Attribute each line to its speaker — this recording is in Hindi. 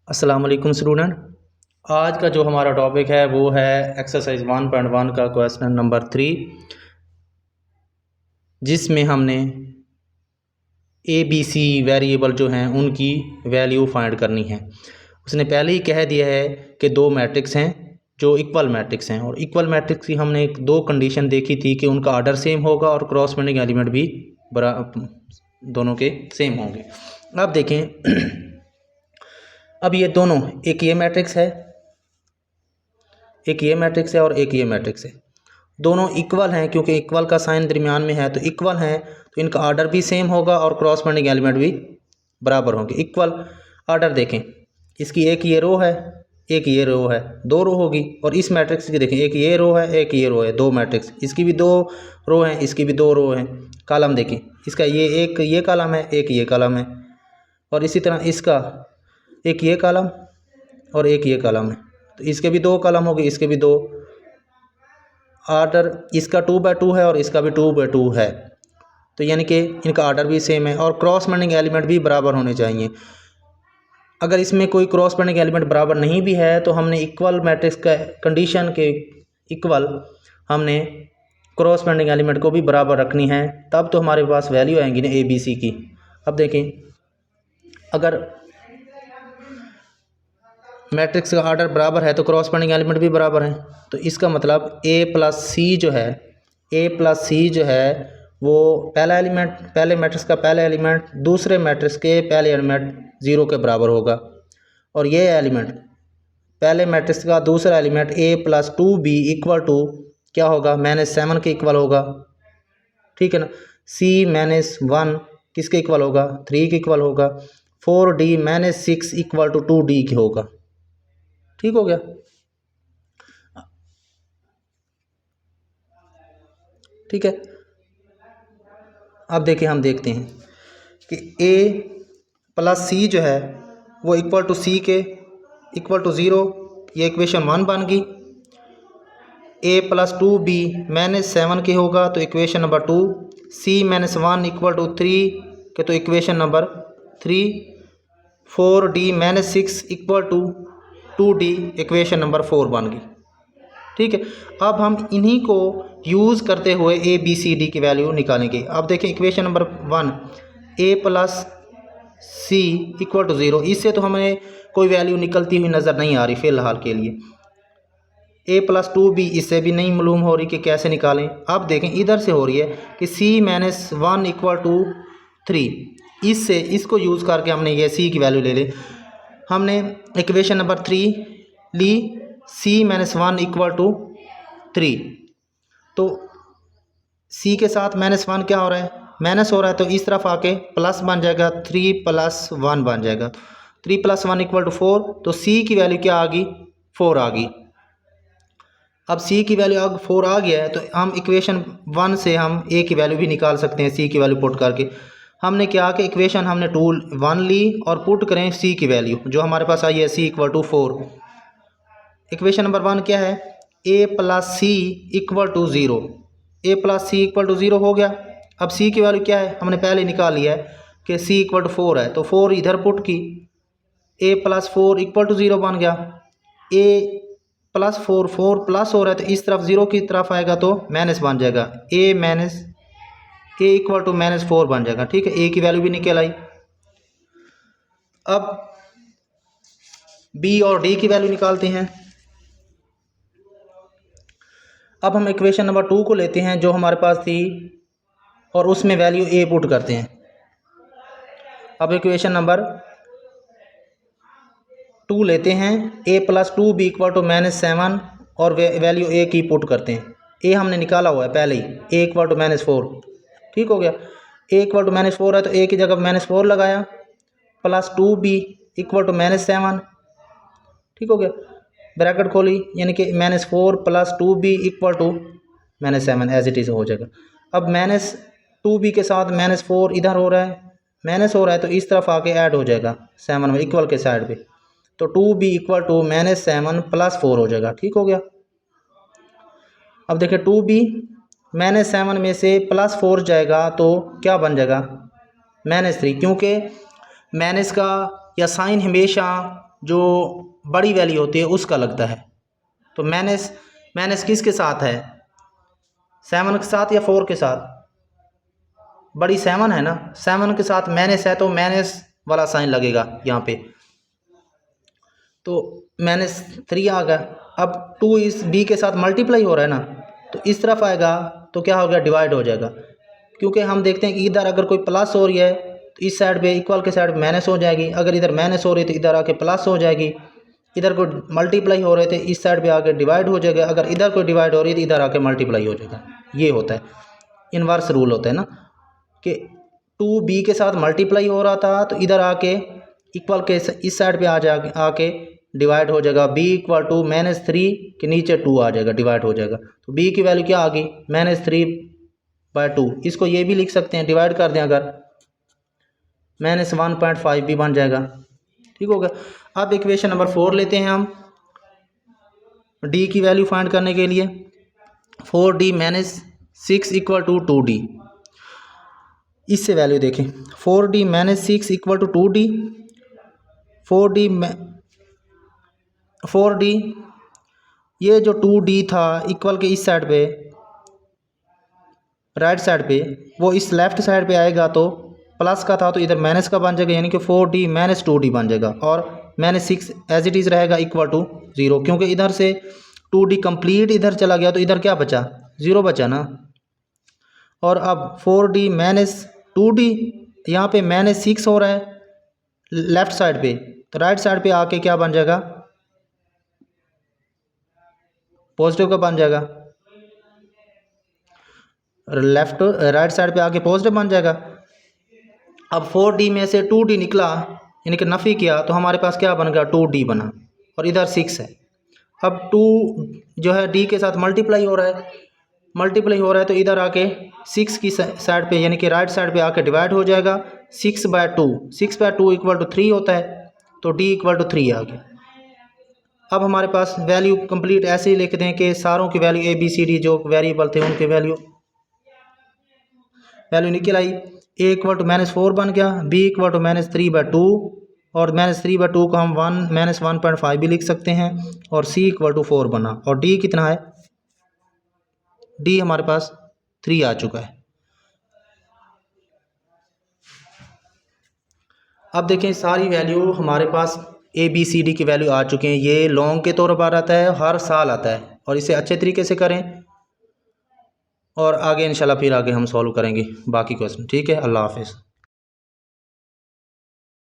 Speaker 1: अस्सलाम वालेकुम स्टूडेंट। आज का जो हमारा टॉपिक है वो है एक्सरसाइज 1.1 का क्वेश्चन नंबर 3, जिसमें हमने ABC वेरिएबल जो हैं उनकी वैल्यू फाइंड करनी है। उसने पहले ही कह दिया है कि दो मैट्रिक्स हैं जो इक्वल मैट्रिक्स हैं, और इक्वल मैट्रिक्स की हमने एक दो कंडीशन देखी थी कि उनका ऑर्डर सेम होगा और क्रॉसमेंडिंग एलिमेंट भी दोनों के सेम होंगे। अब देखें, अब ये दोनों, एक ये मैट्रिक्स है, एक ये मैट्रिक्स है और एक ये मैट्रिक्स है, दोनों इक्वल हैं। क्योंकि इक्वल का साइन दरमियान में है तो इक्वल हैं, तो इनका ऑर्डर भी सेम होगा और क्रॉसमेंडिंग एलिमेंट भी बराबर होंगे। इक्वल ऑर्डर देखें, इसकी एक ये रो है, एक ये रो है, दो रो होगी। और इस मैट्रिक्स की देखें, एक ये रो है, एक ये रो है, दो मैट्रिक्स, इसकी भी दो रो हैं, इसकी भी दो रो हैं। कॉलम देखें, इसका ये एक ये कॉलम है, एक ये कॉलम है, और इसी तरह इसका एक ये कॉलम और एक ये कॉलम है, तो इसके भी दो कॉलम हो गए, इसके भी दो। ऑर्डर इसका 2/2 है और इसका भी 2/2 है, तो यानी कि इनका ऑर्डर भी सेम है और क्रॉसमेंडिंग एलिमेंट भी बराबर होने चाहिए। अगर इसमें कोई क्रॉसमेंडिंग एलिमेंट बराबर नहीं भी है तो हमने इक्वल मैट्रिक्स का कंडीशन के इक्वल हमने क्रॉसमेंडिंग एलिमेंट को भी बराबर रखनी है, तब तो हमारे पास वैल्यू आएंगी ना ABC की। अब देखें, अगर मैट्रिक्स का ऑर्डर बराबर है तो क्रॉसमेंडिंग एलिमेंट भी बराबर है, तो इसका मतलब A+C जो है, A+C जो है वो पहला एलिमेंट, पहले मैट्रिक्स का पहला एलिमेंट दूसरे मैट्रिक्स के पहले एलिमेंट 0 के बराबर होगा, और ये एलिमेंट पहले मैट्रिक्स का दूसरा एलिमेंट A+2B इक्वल टू क्या होगा, -7 के इक्वल होगा। ठीक है ना। C-1 किसके इक्वल होगा, 3 के इक्वल होगा। 4D-6 इक्वल टू 2D के होगा। ठीक हो गया। ठीक है। अब देखिए, हम देखते हैं कि A+C जो है वो इक्वल टू C के इक्वल टू 0, ये इक्वेशन 1 बन गई। A+2B -7 के होगा तो equation number 2। C-1 equal to 3 के तो equation number 3। 4D-6 equal to 2D equation number 4 बन गई। ठीक है। अब हम इन्हीं को यूज़ करते हुए ABCD की वैल्यू निकालेंगे। अब देखें, equation number 1 A+C equal to 0, इससे तो हमें कोई वैल्यू निकलती हुई नज़र नहीं आ रही फ़िलहाल के लिए। A+2B इससे भी नहीं मालूम हो रही कि कैसे निकालें। अब देखें, इधर से हो रही है कि C-1 इक्वल टू 3, इससे इसको यूज़ करके हमने ये C की वैल्यू ले ली। हमने इक्वेशन नंबर 3 ली, C-1 इक्वल टू 3, तो C के साथ -1 क्या हो रहा है, माइनस हो रहा है, तो इस तरफ आके प्लस बन जाएगा, 3+1 बन जाएगा। 3+1 इक्वल टू 4, तो C की वैल्यू क्या आ गई, 4 आ गई। अब C की वैल्यू अब 4 आ गया है, तो हम इक्वेशन 1 से हम A की वैल्यू भी निकाल सकते हैं C की वैल्यू पुट करके। हमने क्या कि इक्वेशन हमने 1 ली और पुट करें C की वैल्यू जो हमारे पास आई है, C equal to 4। Equation number 1 क्या है, A+C equal to 0, A+C equal to 0 हो गया। अब C की वैल्यू क्या है, हमने पहले निकाल लिया है कि C इक्वल टू 4 है, तो 4 इधर पुट की, A+4 इक्वल टू 0 बन गया। A+4 4 प्लस हो रहा है, तो इस तरफ 0 की तरफ आएगा तो माइनस बन जाएगा, A इक्वल टू -4 बन जाएगा। ठीक है, A की वैल्यू भी निकल आई। अब B और D की वैल्यू निकालते हैं। अब हम इक्वेशन नंबर 2 को लेते हैं जो हमारे पास थी, और उसमें वैल्यू A पुट करते हैं। अब इक्वेशन नंबर 2 लेते हैं, A+2B इक्वल टू -7, और वैल्यू A की पुट करते हैं। A हमने निकाला हुआ है पहले ही, A इक्वल टू -4। ठीक हो गया। A इक्वल टू -4 है तो A की जगह -4 लगाया, +2B इक्वल टू -7। ठीक हो गया, ब्रैकेट खोली, यानी कि -4 + 2B इक्वल टू -7 एज इट इज़ हो जाएगा। अब -2B के साथ -4 इधर हो रहा है, माइनस हो रहा है, तो इस तरफ आके ऐड हो जाएगा 7 में, इक्वल के साइड पे, तो 2B इक्वल टू -7 + 4 हो जाएगा। ठीक हो गया। अब देखिए, 2B -7 में से +4 जाएगा तो क्या बन जाएगा, -3, क्योंकि माइनस का या साइन हमेशा जो बड़ी वैल्यू होती है उसका लगता है। तो माइनस किसके साथ है, 7 के साथ या 4 के साथ? बड़ी 7 है ना, 7 के साथ माइनस है तो माइनस वाला साइन लगेगा यहाँ पे। तो -3 आ गया। अब 2 इस b के साथ मल्टीप्लाई हो रहा है ना, तो इस तरफ आएगा तो क्या हो गया, डिवाइड हो जाएगा। क्योंकि हम देखते हैं कि इधर अगर कोई प्लस हो रही है तो इस साइड पे इक्वल के साइड माइनस हो जाएगी, अगर इधर माइनस हो रही है तो इधर आके प्लस हो जाएगी, इधर कोई मल्टीप्लाई हो रहे थे इस साइड पे आके डिवाइड हो जाएगा, अगर इधर कोई डिवाइड हो रही है तो इधर आके मल्टीप्लाई हो जाएगा। ये होता है इन्वर्स रूल होता है ना, कि 2b के साथ मल्टीप्लाई हो रहा था तो इधर आके इक्वल के इस साइड पे आके डिवाइड हो जाएगा। b इक्वल टू -3 के नीचे 2 आ जाएगा, डिवाइड हो जाएगा। तो b की वैल्यू क्या आ गई, -3/2। इसको ये भी लिख सकते हैं, डिवाइड कर दें अगर, -1.5 भी बन जाएगा। ठीक हो गया। अब इक्वेशन नंबर 4 लेते हैं हम d की वैल्यू फाइंड करने के लिए। 4d - 6 equal to 2d। इससे वैल्यू देखें, 4d - 6 equal to 2d। 4d ये जो 2d था इक्वल के इस साइड पे, राइट साइड पे, वो इस लेफ्ट साइड पे आएगा तो प्लस का था तो इधर माइनस का बन जाएगा, यानी कि 4d - 2d बन जाएगा। और -6 एज इट इज़ रहेगा इक्वल टू 0, क्योंकि इधर से 2d कंप्लीट इधर चला गया तो इधर क्या बचा, 0 बचा ना। और अब 4d - 2d, यहाँ पे -6 हो रहा है लेफ्ट साइड पे, तो राइट साइड पे आके क्या बन जाएगा, पॉजिटिव का बन जाएगा। राइट साइड पे आके पॉजिटिव बन जाएगा। अब 4d में से 2d निकला, यानी कि नफ़ी किया, तो हमारे पास क्या बन गया, 2d बना, और इधर 6 है। अब 2 जो है d के साथ मल्टीप्लाई हो रहा है तो इधर आके 6 की साइड पे, यानी कि राइट साइड पे आके डिवाइड हो जाएगा। 6/2 इक्वल टू 3 होता है, तो d इक्वल टू 3 आ गया। अब हमारे पास वैल्यू कंप्लीट ऐसे ही लिख दें कि सारों की वैल्यू ABCD जो वेरिएबल थे उनके वैल्यू निकल आई। a इक्वल टू -4 बन गया, b इक्वल टू -3/2, और -3/2 को हम 1 - 1.5 भी लिख सकते हैं, और c इक्वल टू 4 बना। और d कितना है, d हमारे पास 3 आ चुका है। अब देखें सारी वैल्यू हमारे पास ABCD की वैल्यू आ चुके हैं। ये लॉन्ग के तौर पर आता है, हर साल आता है, और इसे अच्छे तरीके से करें, और आगे इंशाल्लाह फिर आगे हम सॉल्व करेंगे बाकी क्वेश्चन। ठीक है, अल्लाह हाफिज़।